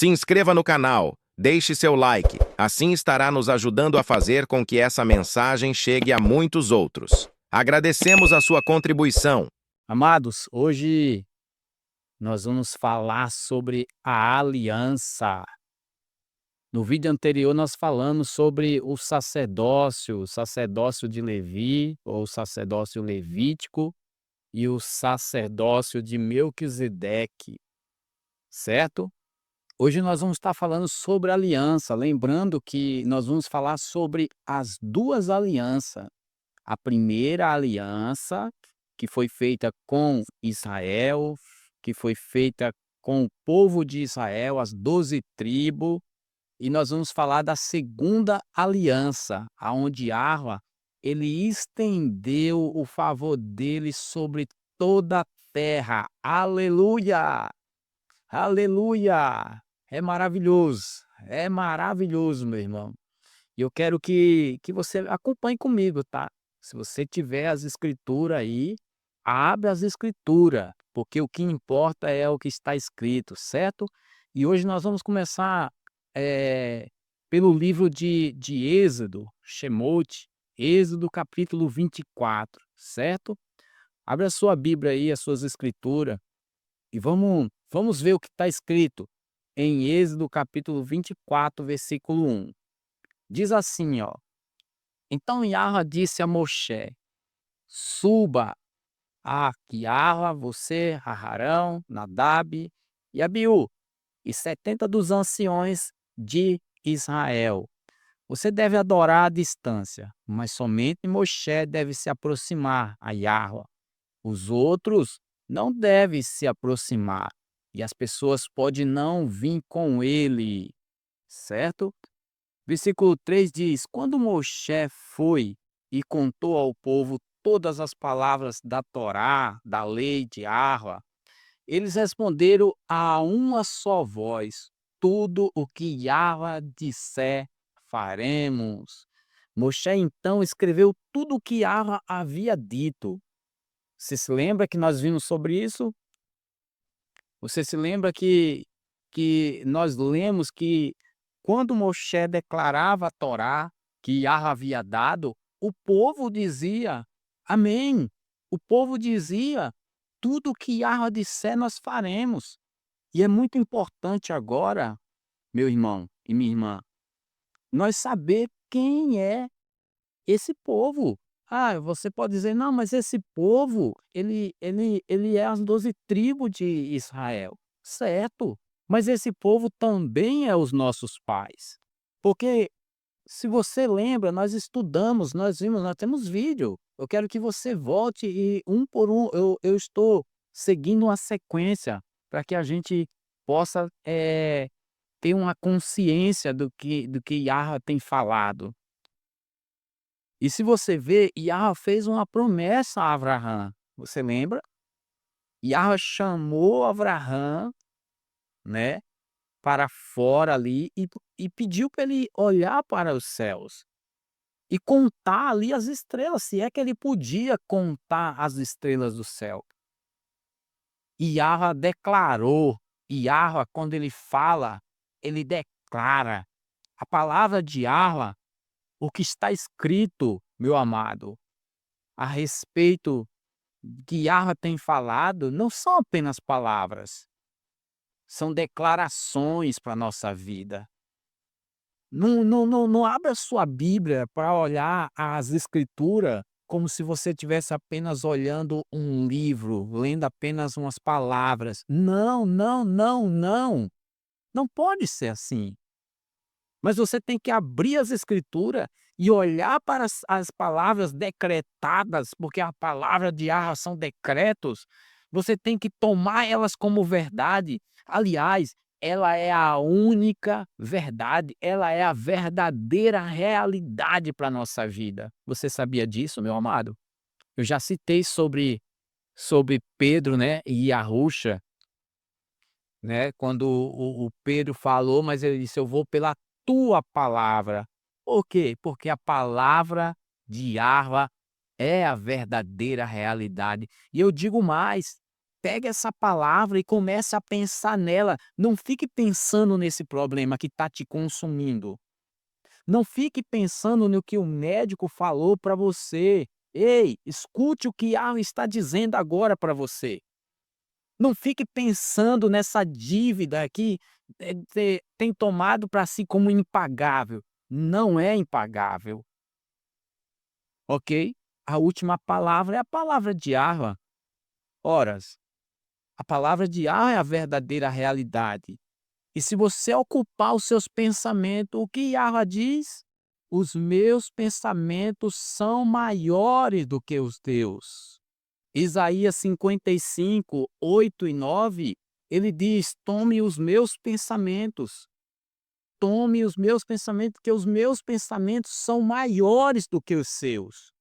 Se inscreva no canal, deixe seu like, assim estará nos ajudando a fazer com que essa mensagem chegue a muitos outros. Agradecemos a sua contribuição. Amados, hoje nós vamos falar sobre a aliança. No vídeo anterior nós falamos sobre o sacerdócio de Levi, ou sacerdócio levítico, e o sacerdócio de Melquisedeque, certo? Hoje nós vamos estar falando sobre aliança, lembrando que nós vamos falar sobre as duas alianças. A primeira aliança, que foi feita com Israel, que foi feita com o povo de Israel, as 12 tribos, e nós vamos falar da segunda aliança, aonde Yahveh, ele estendeu o favor dele sobre toda a terra. Aleluia! Aleluia! É maravilhoso, meu irmão. E eu quero que você acompanhe comigo, tá? Se você tiver as escrituras aí, abre as escrituras, porque o que importa é o que está escrito, certo? E hoje nós vamos começar pelo livro de Êxodo, Shemot, Êxodo capítulo 24, certo? Abre a sua Bíblia aí, as suas escrituras, e vamos ver o que está escrito em Êxodo capítulo 24, versículo 1. Diz assim, ó: Então Yahveh disse a Moshe: Suba a Yahveh, você, Arão, Nadab e Abiú, e 70 dos anciões de Israel. Você deve adorar à distância, mas somente Moshe deve se aproximar a Yahveh. Os outros não devem se aproximar, e as pessoas podem não vir com ele, certo? Versículo 3 diz: Quando Moshe foi e contou ao povo todas as palavras da Torá, da lei de Yahveh, eles responderam a uma só voz: tudo o que Yahveh disser, faremos. Moshe então escreveu tudo o que Yahveh havia dito. Você se lembra que nós vimos sobre isso? Você se lembra que nós lemos que quando Moshe declarava a Torá que Yahveh havia dado, o povo dizia amém. O povo dizia tudo que Yahveh disser nós faremos. E é muito importante agora, meu irmão e minha irmã, nós saber quem é esse povo. Ah, você pode dizer, não, mas esse povo, ele é as 12 tribos de Israel. Certo, mas esse povo também é os nossos pais. Porque, se você lembra, nós estudamos, nós vimos, nós temos vídeo. Eu quero que você volte e um por um, eu estou seguindo uma sequência para que a gente possa ter uma consciência do que Yahveh tem falado. E se você ver, Yahveh fez uma promessa a Abraão. Você lembra? Yahveh chamou Abraão, né, para fora ali e pediu para ele olhar para os céus e contar ali as estrelas, se é que ele podia contar as estrelas do céu. E Yahveh declarou, e Yahveh, quando ele fala, ele declara. A palavra de Yahveh, o que está escrito, meu amado, a respeito que Yahveh tem falado, não são apenas palavras, são declarações para a nossa vida. Não abra sua Bíblia para olhar as escrituras como se você estivesse apenas olhando um livro, lendo apenas umas palavras. Não, não, não, não. Não pode ser assim. Mas você tem que abrir as escrituras e olhar para as palavras decretadas, porque a palavra de Yahveh são decretos. Você tem que tomar elas como verdade. Aliás, ela é a única verdade, ela é a verdadeira realidade para a nossa vida. Você sabia disso, meu amado? Eu já citei sobre Pedro, né, e Yahusha, né, quando o Pedro falou, mas ele disse: "Eu vou pela tua palavra". Por quê? Porque a palavra de Yahveh é a verdadeira realidade. E eu digo mais, Pega essa palavra e comece a pensar nela. Não fique pensando nesse problema que está te consumindo. Não fique pensando no que o médico falou para você. Ei, escute o que Yahweh está dizendo agora para você. Não fique pensando nessa dívida que tem tomado para si como impagável. Não é impagável, ok? A última palavra é a palavra de Yahweh. Horas. A palavra de Yahweh é a verdadeira realidade. E se você ocupar os seus pensamentos, o que Yahweh diz? Os meus pensamentos são maiores do que os teus. Isaías 55, 8 e 9, ele diz: tome os meus pensamentos. Tome os meus pensamentos, que os meus pensamentos são maiores do que os seus.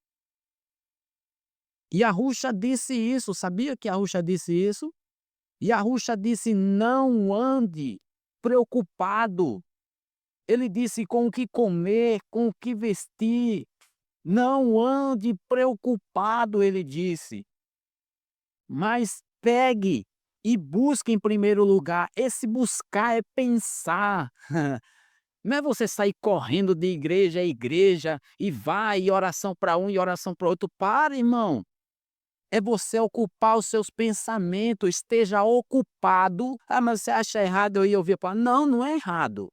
E Yahushua disse isso, sabia que Yahushua disse isso? Yahushua disse: não ande preocupado. Ele disse: com o que comer, com o que vestir. Não ande preocupado, ele disse. Mas pegue e busque em primeiro lugar. Esse buscar é pensar. Não é você sair correndo de igreja a igreja e vai e oração para um e oração para outro. Para, irmão. É você ocupar os seus pensamentos, esteja ocupado. Ah, mas você acha errado eu ir ouvir? Não, não é errado.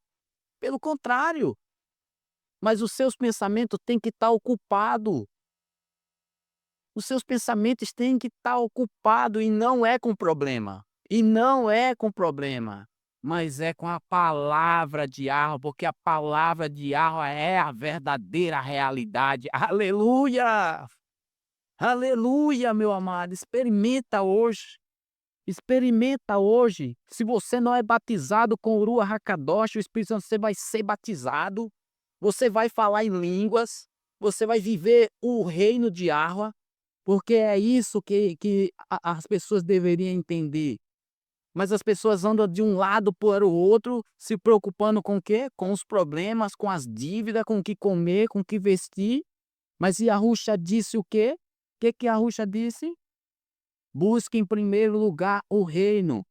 Pelo contrário. Mas os seus pensamentos têm que estar ocupados. Os seus pensamentos têm que estar ocupados e não é com problema. E não é com problema. Mas é com a palavra de Yahweh, porque a palavra de Yahweh é a verdadeira realidade. Aleluia! Aleluia, meu amado. Experimenta hoje. Experimenta hoje. Se você não é batizado com o Ruach HaKadosh, o Espírito Santo, você vai ser batizado. Você vai falar em línguas. Você vai viver o reino de Yahweh. Porque é isso que as pessoas deveriam entender. Mas as pessoas andam de um lado para o outro, se preocupando com o quê? Com os problemas, com as dívidas, com o que comer, com o que vestir. Mas Yahushua disse o quê? O que Yahushua disse? Busque em primeiro lugar o reino,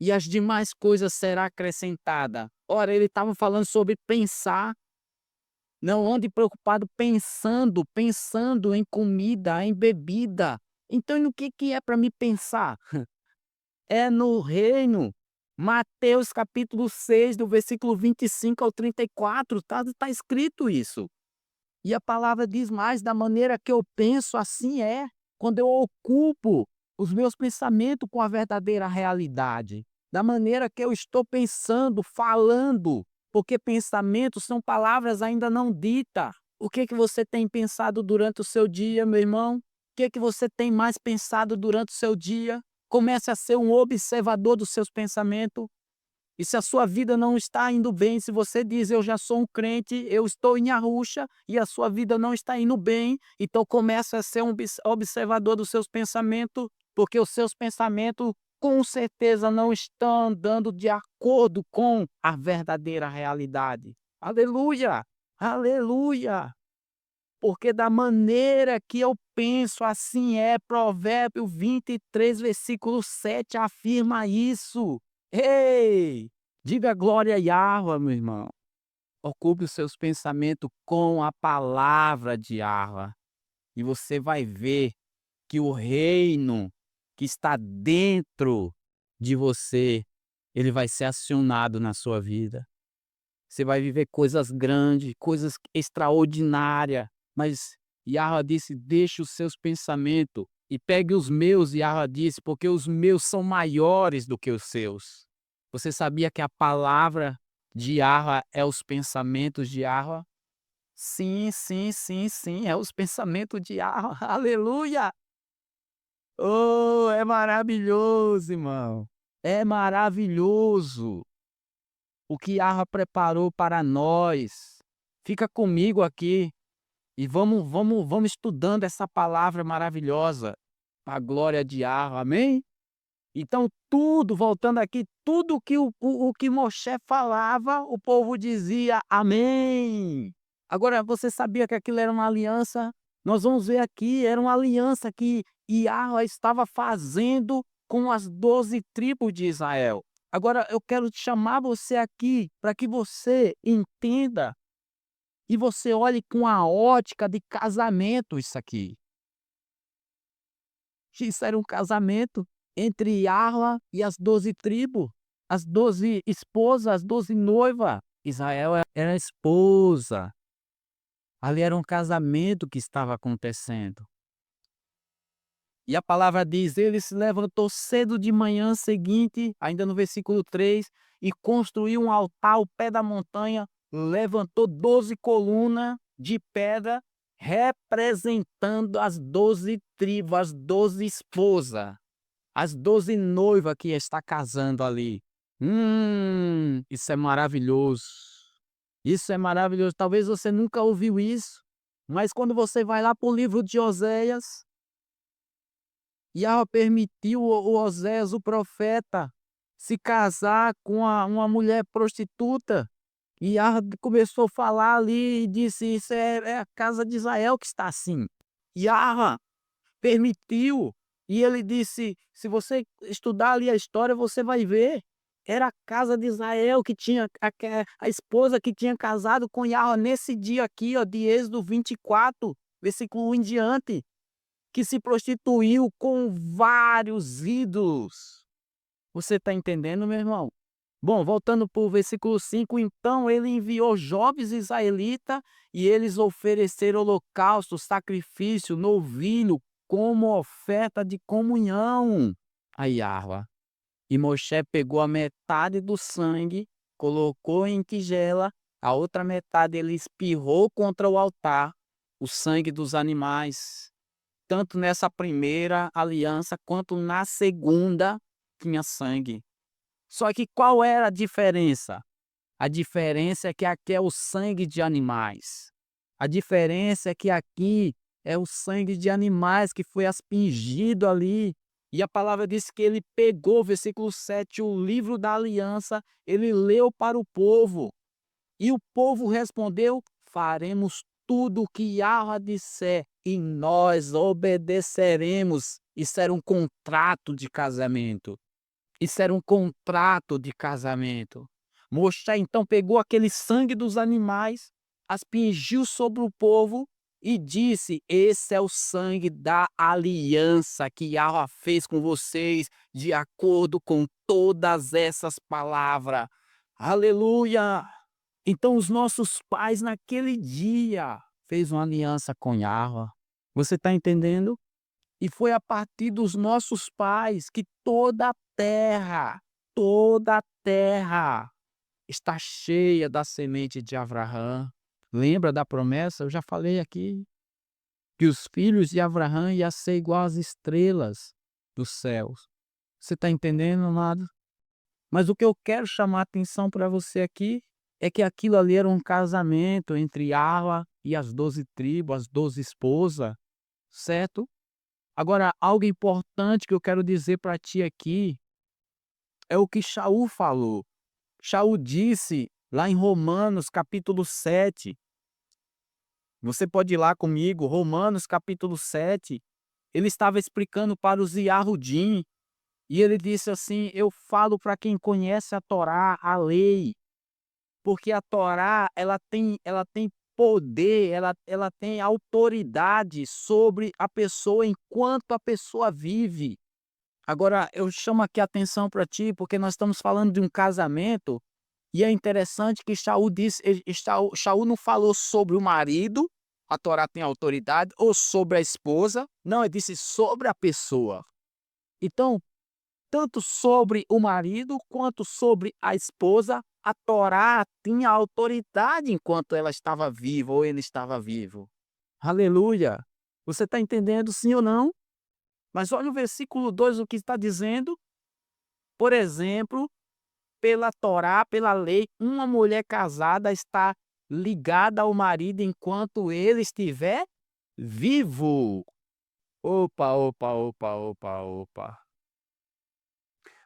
e as demais coisas serão acrescentadas. Ora, ele estava falando sobre pensar. Não ande preocupado pensando em comida, em bebida. Então, no que é para me pensar? É no reino. Mateus capítulo 6, do versículo 25 ao 34, tá escrito isso. E a palavra diz mais: da maneira que eu penso, assim é. Quando eu ocupo os meus pensamentos com a verdadeira realidade. Da maneira que eu estou pensando, falando. Porque pensamentos são palavras ainda não ditas. O que você tem pensado durante o seu dia, meu irmão? O que você tem mais pensado durante o seu dia? Comece a ser um observador dos seus pensamentos. E se a sua vida não está indo bem, se você diz: eu já sou um crente, eu estou em Yahushua, e a sua vida não está indo bem, então comece a ser um observador dos seus pensamentos, porque os seus pensamentos com certeza não estão andando de acordo com a verdadeira realidade. Aleluia! Aleluia! Porque da maneira que eu penso, assim é. Provérbio 23, versículo 7 afirma isso. Ei! Diga glória a Yahweh, meu irmão. Ocupe os seus pensamentos com a palavra de Yahweh. E você vai ver que o reino que está dentro de você, ele vai ser acionado na sua vida. Você vai viver coisas grandes, coisas extraordinárias. Mas Yahweh disse: deixe os seus pensamentos e pegue os meus, Yahweh disse, porque os meus são maiores do que os seus. Você sabia que a palavra de Yahweh é os pensamentos de Yahweh? Sim, sim, sim, sim, é os pensamentos de Yahweh. Aleluia! Oh, é maravilhoso, irmão. É maravilhoso o que Yahweh preparou para nós. Fica comigo aqui e vamos estudando essa palavra maravilhosa, a glória de Yahweh, amém? Então tudo, voltando aqui, tudo que o que Moshe falava, o povo dizia amém. Agora, você sabia que aquilo era uma aliança? Nós vamos ver aqui, era uma aliança que Yahvé estava fazendo com as 12 tribos de Israel. Agora eu quero chamar você aqui para que você entenda e você olhe com a ótica de casamento isso aqui. Isso era um casamento entre Yahvé e as 12 tribos, as 12 esposas, as 12 noivas. Israel era a esposa. Ali era um casamento que estava acontecendo. E a palavra diz: ele se levantou cedo de manhã seguinte, ainda no versículo 3, e construiu um altar ao pé da montanha, levantou 12 colunas de pedra, representando as 12 tribos, as 12 esposas, as 12 noivas que está casando ali. Isso é maravilhoso. Isso é maravilhoso. Talvez você nunca ouviu isso, mas quando você vai lá para o livro de Oséias, Yahvé permitiu o Oséias, o profeta, se casar com uma mulher prostituta. E Yahvé começou a falar ali e disse: isso é a casa de Israel que está assim. Yahvé permitiu. E ele disse: se você estudar ali a história, você vai ver. Era a casa de Israel que tinha a esposa que tinha casado com Yahvé nesse dia aqui, ó, de Êxodo 24, versículo 1 em diante, que se prostituiu com vários ídolos. Você está entendendo, meu irmão? Bom, voltando para o versículo 5, então ele enviou jovens israelitas e eles ofereceram holocausto, sacrifício, novilho, como oferta de comunhão a Yahvé. E Moshe pegou a metade do sangue, colocou em tigela, a outra metade ele espirrou contra o altar, o sangue dos animais. Tanto nessa primeira aliança quanto na segunda tinha sangue. Só que qual era a diferença? A diferença é que aqui é o sangue de animais. A diferença é que aqui é o sangue de animais que foi aspergido ali. E a palavra diz que ele pegou, versículo 7, o livro da aliança, ele leu para o povo. E o povo respondeu: faremos tudo o que Yahvé disser e nós obedeceremos. Isso era um contrato de casamento. Isso era um contrato de casamento. Moshe então pegou aquele sangue dos animais, aspergiu sobre o povo e disse: esse é o sangue da aliança que Yahvé fez com vocês, de acordo com todas essas palavras. Aleluia! Então os nossos pais naquele dia fez uma aliança com Yahvé. Você está entendendo? E foi a partir dos nossos pais que toda a terra está cheia da semente de Abraão. Lembra da promessa? Eu já falei aqui que os filhos de Abraão iam ser igual às estrelas dos céus. Você está entendendo, amado? Mas o que eu quero chamar a atenção para você aqui é que aquilo ali era um casamento entre Yahvé e as 12 tribos, as 12 esposas, certo? Agora, algo importante que eu quero dizer para ti aqui é o que Shaul falou. Shaul disse lá em Romanos capítulo 7. Você pode ir lá comigo, Romanos capítulo 7. Ele estava explicando para os Yahudim e ele disse assim: eu falo para quem conhece a Torá, a lei, porque a Torá ela tem poder, ela tem autoridade sobre a pessoa enquanto a pessoa vive. Agora, eu chamo aqui a atenção para ti, porque nós estamos falando de um casamento, e é interessante que Shaul disse, Shaul não falou sobre o marido, a Torá tem autoridade, ou sobre a esposa, não, ele disse sobre a pessoa. Então, tanto sobre o marido quanto sobre a esposa, a Torá tinha autoridade enquanto ela estava viva ou ele estava vivo. Aleluia! Você está entendendo, sim ou não? Mas olha o versículo 2, o que está dizendo. Por exemplo, pela Torá, pela lei, uma mulher casada está ligada ao marido enquanto ele estiver vivo. Opa, opa, opa, opa, opa.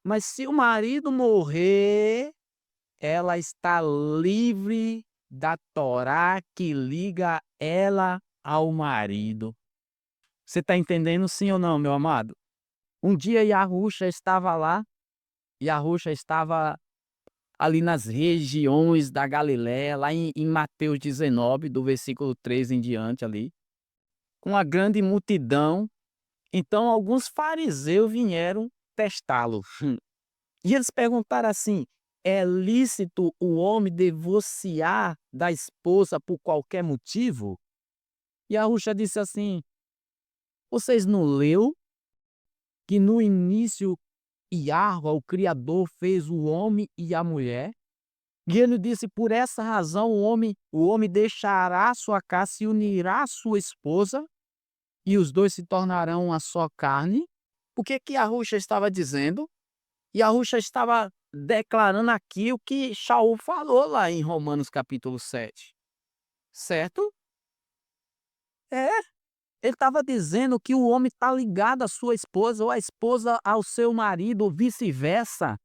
Mas se o marido morrer, ela está livre da Torá que liga ela ao marido. Você está entendendo sim ou não, meu amado? Um dia Yahusha estava lá, Yahusha estava ali nas regiões da Galiléia, lá em Mateus 19, do versículo 3 em diante ali, com uma grande multidão. Então alguns fariseus vieram testá-lo. E eles perguntaram assim: é lícito o homem divorciar da esposa por qualquer motivo? E Yahusha disse assim: vocês não leu que no início Yahweh, o Criador, fez o homem e a mulher? E ele disse: por essa razão o homem deixará sua casa, se unirá à sua esposa, e os dois se tornarão uma só carne. O que que Yahusha estava dizendo? Yahusha estava declarando aqui o que Shaul falou lá em Romanos capítulo 7, certo? É, ele estava dizendo que o homem está ligado à sua esposa ou a esposa ao seu marido, ou vice-versa,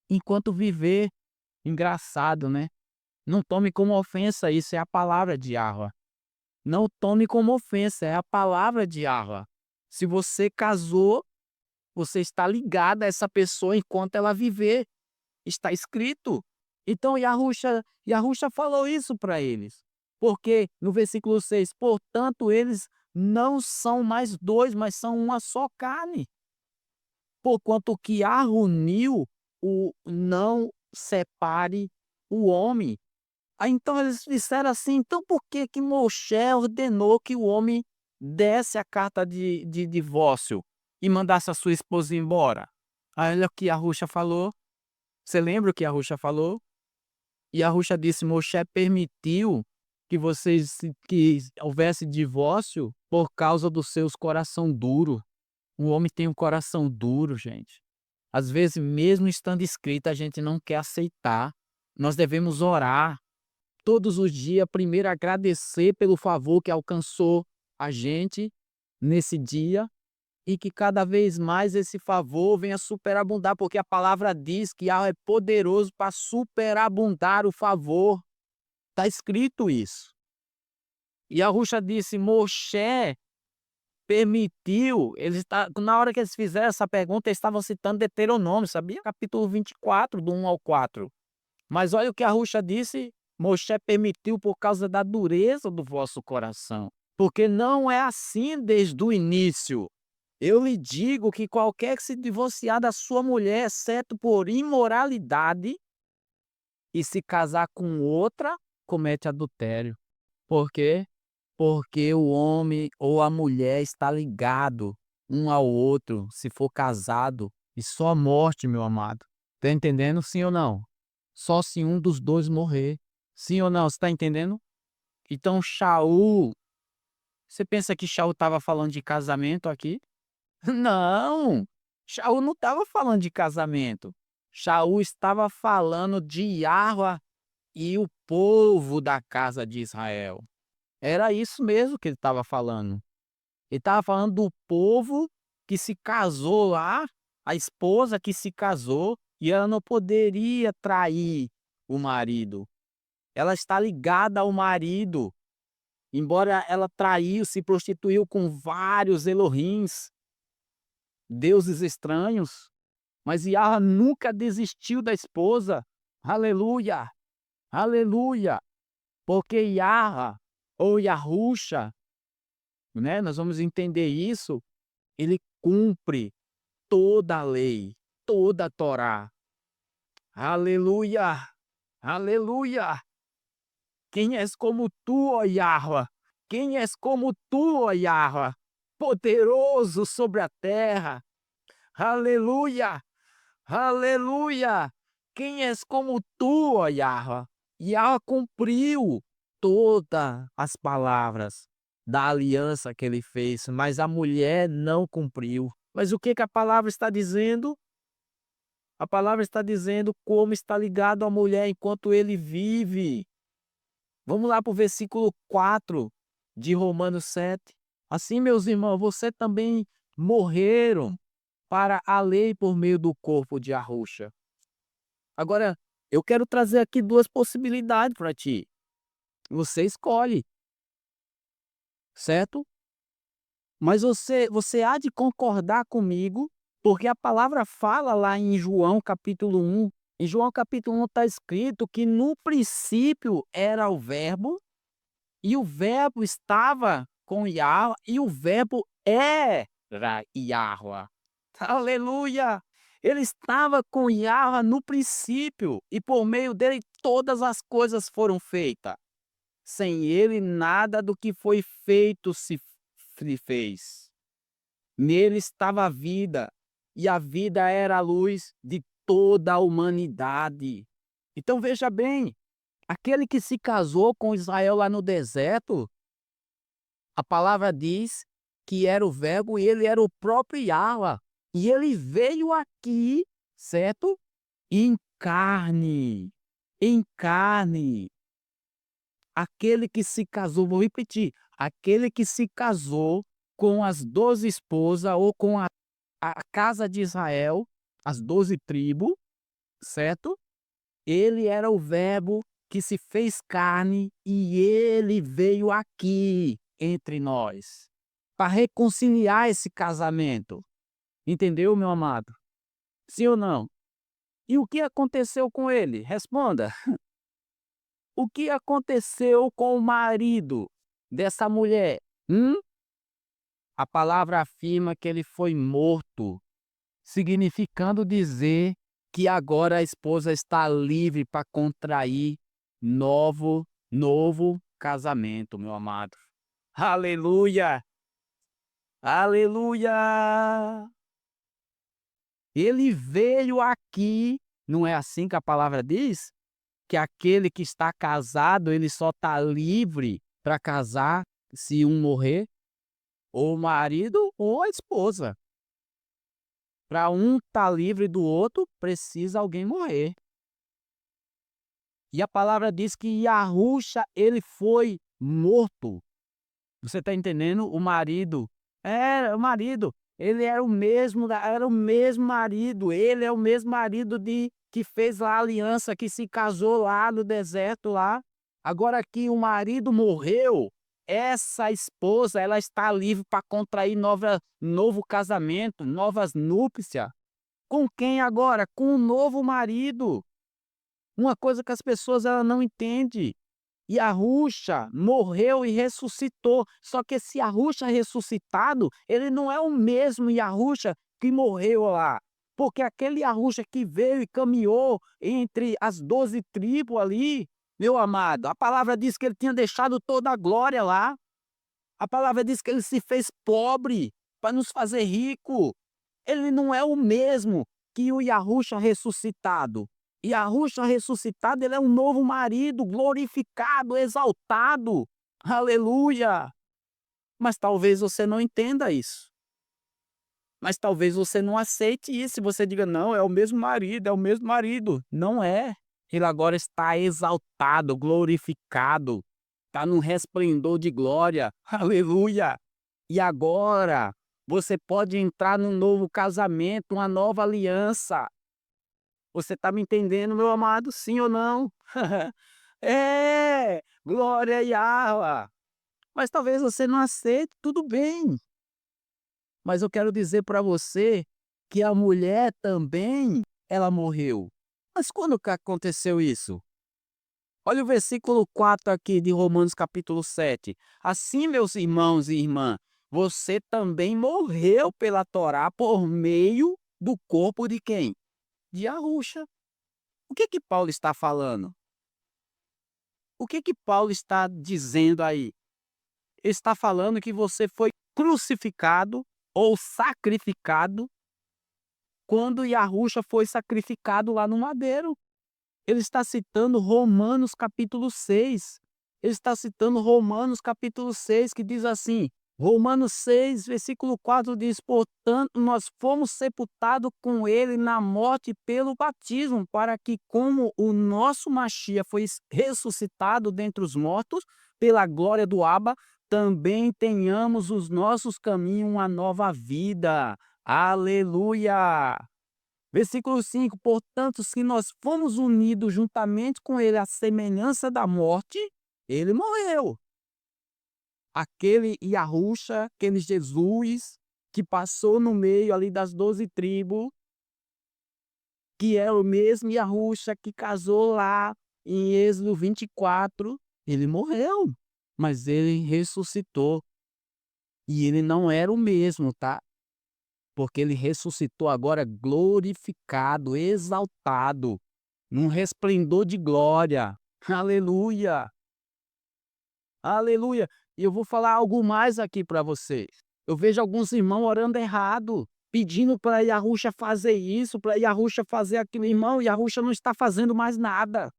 enquanto viver. Engraçado, né? Não tome como ofensa, isso é a palavra de Yahweh. Não tome como ofensa, é a palavra de Yahweh. Se você casou, você está ligado a essa pessoa enquanto ela viver. Está escrito. Então Yahusha falou isso para eles. Porque no versículo 6, portanto, eles não são mais dois, mas são uma só carne. Porquanto que a uniu, o não separe o homem. Aí então eles disseram assim: então por que que Moshe ordenou que o homem desse a carta de divórcio e mandasse a sua esposa embora? Aí olha o que Yahusha falou. Você lembra o que Yahusha falou? Yahusha disse: Moshe permitiu que houvesse divórcio por causa dos seus coração duro. O homem tem um coração duro, gente. Às vezes, mesmo estando escrito, a gente não quer aceitar. Nós devemos orar todos os dias, primeiro agradecer pelo favor que alcançou a gente nesse dia e que cada vez mais esse favor venha superabundar, porque a palavra diz que Yahweh é poderoso para superabundar o favor. Está escrito isso. E Yahusha disse: Moshe permitiu, na hora que eles fizeram essa pergunta, eles estavam citando Deuteronômio, sabia? Capítulo 24, do 1 ao 4. Mas olha o que Yahusha disse: Moshe permitiu por causa da dureza do vosso coração, porque não é assim desde o início. Eu lhe digo que qualquer que se divorciar da sua mulher, exceto por imoralidade, e se casar com outra, comete adultério. Por quê? Porque o homem ou a mulher está ligado um ao outro, se for casado, e só a morte, meu amado. Tá entendendo? Sim ou não? Só se um dos dois morrer. Sim ou não? Você está entendendo? Então, Shaul, você pensa que Shaul estava falando de casamento aqui? Não! Shaul não estava falando de casamento. Shaul estava falando de Yahweh e o povo da casa de Israel. Era isso mesmo que ele estava falando. Ele estava falando do povo que se casou lá, a esposa que se casou, e ela não poderia trair o marido. Ela está ligada ao marido. Embora ela traiu, se prostituiu com vários Elohims, deuses estranhos, mas Yahweh nunca desistiu da esposa. Aleluia! Aleluia! Porque Yahweh, ou Yahusha, né, nós vamos entender isso, ele cumpre toda a lei, toda a Torá. Aleluia! Aleluia! Quem és como tu, ó Yahweh? Quem és como tu, ó Yahweh? Poderoso sobre a terra. Aleluia! Aleluia! Quem és como tu, ó Yahweh? Yahweh cumpriu todas as palavras da aliança que ele fez, mas a mulher não cumpriu. Mas o que que a palavra está dizendo? A palavra está dizendo como está ligado à mulher enquanto ele vive. Vamos lá para o versículo 4 de Romanos 7. Assim, meus irmãos, você também morreram para a lei por meio do corpo de Yahusha. Agora, eu quero trazer aqui duas possibilidades para ti. Você escolhe, certo? Mas você há de concordar comigo, porque a palavra fala lá em João capítulo 1. Em João capítulo 1 está escrito que no princípio era o verbo, e o verbo estava com Yahweh, e o verbo era Yahweh. Aleluia! Ele estava com Yahweh no princípio, e por meio dele todas as coisas foram feitas. Sem ele, nada do que foi feito se fez. Nele estava a vida, e a vida era a luz de toda a humanidade. Então veja bem, aquele que se casou com Israel lá no deserto, a palavra diz que era o verbo e ele era o próprio Yahweh. E ele veio aqui, certo? Em carne. Em carne. Aquele que se casou, vou repetir, aquele que se casou com as 12 esposas ou com a casa de Israel, as 12 tribos, certo? Ele era o verbo que se fez carne e ele veio aqui entre nós para reconciliar esse casamento. Entendeu, meu amado? Sim ou não? E o que aconteceu com ele? Responda. O que aconteceu com o marido dessa mulher? A palavra afirma que ele foi morto, significando dizer que agora a esposa está livre para contrair novo casamento, meu amado. Aleluia! Aleluia! Ele veio aqui, não é assim que a palavra diz? Que aquele que está casado, ele só está livre para casar se um morrer, ou o marido ou a esposa. Para um estar livre do outro, precisa alguém morrer. E a palavra diz que Yahusha, ele foi morto. Você está entendendo? O marido, ele era o mesmo marido, ele é o mesmo marido que fez lá a aliança, que se casou lá no deserto lá. Agora que o marido morreu, essa esposa, ela está livre para contrair novo casamento, novas núpcias. Com quem agora? Com o novo marido. Uma coisa que as pessoas ela não entendem. Yahusha morreu e ressuscitou. Só que esse Yahusha ressuscitado, ele não é o mesmo Yahusha que morreu lá. Porque aquele Yahusha que veio e caminhou entre as 12 tribos ali, meu amado, a palavra diz que ele tinha deixado toda a glória lá. A palavra diz que ele se fez pobre para nos fazer rico. Ele não é o mesmo que o Yahusha ressuscitado. Yahusha ressuscitado, ele é um novo marido, glorificado, exaltado. Aleluia! Mas talvez você não entenda isso. Mas talvez você não aceite isso e você diga, não, é o mesmo marido, é o mesmo marido. Não é. Ele agora está exaltado, glorificado. Está num resplendor de glória. Aleluia! E agora você pode entrar num novo casamento, uma nova aliança. Você está me entendendo, meu amado? Sim ou não? É! Glória a Yahweh! Mas talvez você não aceite, tudo bem. Mas eu quero dizer para você que a mulher também, ela morreu. Mas quando que aconteceu isso? Olha o versículo 4 aqui de Romanos capítulo 7. Assim, meus irmãos e irmãs, você também morreu pela Torá por meio do corpo de quem? De Yahusha. O que que Paulo está falando? O que que Paulo está dizendo aí? Ele está falando que você foi crucificado ou sacrificado quando Yahusha foi sacrificado lá no madeiro. Ele está citando Romanos capítulo 6. Ele está citando Romanos capítulo 6, que diz assim, Romanos 6, versículo 4 diz, portanto, nós fomos sepultados com ele na morte pelo batismo, para que, como o nosso Machia foi ressuscitado dentre os mortos, pela glória do Abba, também tenhamos os nossos caminhos uma nova vida. Aleluia! Versículo 5, portanto, se nós fomos unidos juntamente com ele à semelhança da morte, ele morreu. aquele Yahushua, aquele Jesus que passou no meio ali das 12 tribos, que é o mesmo Yahushua que casou lá em Êxodo 24, ele morreu, mas ele ressuscitou. E ele não era o mesmo, tá? Porque ele ressuscitou agora glorificado, exaltado, num resplendor de glória. Aleluia! Aleluia! E eu vou falar algo mais aqui para vocês. Eu vejo alguns irmãos orando errado, pedindo para Yahushua fazer isso, para Yahushua fazer aquilo. Irmão, Yahushua não está fazendo mais nada.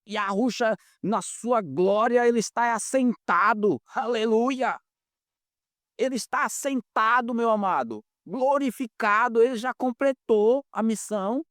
Yahushua, na sua glória, ele está assentado. Aleluia! Ele está assentado, meu amado, glorificado, ele já completou a missão,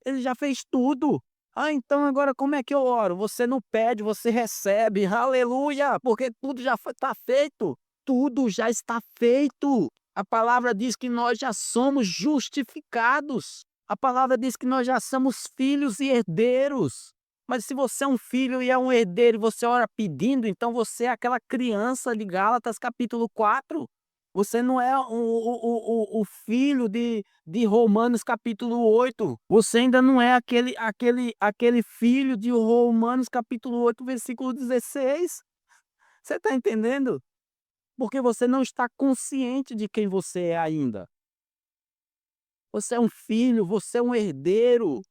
ele já fez tudo. Ah, então agora como é que eu oro? Você não pede, você recebe, aleluia, porque tudo já está feito, tudo já está feito. A palavra diz que nós já somos justificados, a palavra diz que nós já somos filhos e herdeiros. Mas se você é um filho e é um herdeiro e você ora pedindo, então você é aquela criança de Gálatas capítulo 4. Você não é o filho de Romanos capítulo 8. Você ainda não é aquele filho de Romanos capítulo 8, versículo 16. Você está entendendo? Porque você não está consciente de quem você é ainda. Você é um filho, você é um herdeiro.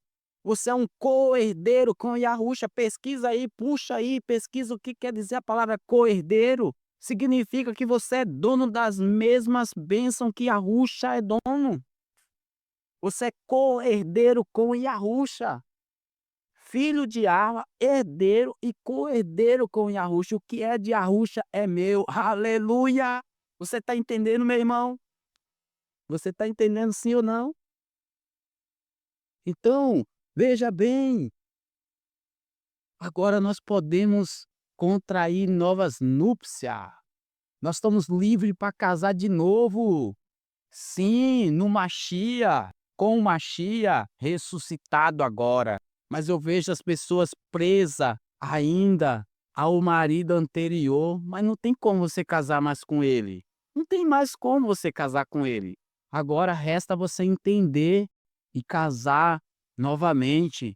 Você é um co-herdeiro com Yahushua. Pesquisa aí, puxa aí, pesquisa o que quer dizer a palavra co-herdeiro. Significa que você é dono das mesmas bênçãos que Yahushua é dono. Você é co-herdeiro com Yahushua. Filho de Arma, herdeiro e co-herdeiro com Yahushua. O que é de Yahushua é meu. Aleluia! Você está entendendo, meu irmão? Você está entendendo sim ou não? Então, veja bem. Agora nós podemos contrair novas núpcias. Nós estamos livres para casar de novo. Sim, no Machia, com o Machia ressuscitado agora. Mas eu vejo as pessoas presas ainda ao marido anterior, mas não tem como você casar mais com ele. Não tem mais como você casar com ele. Agora resta você entender e casar novamente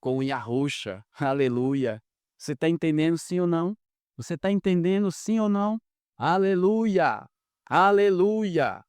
com o Yahushua. Aleluia. Você está entendendo sim ou não? Você está entendendo sim ou não? Aleluia. Aleluia.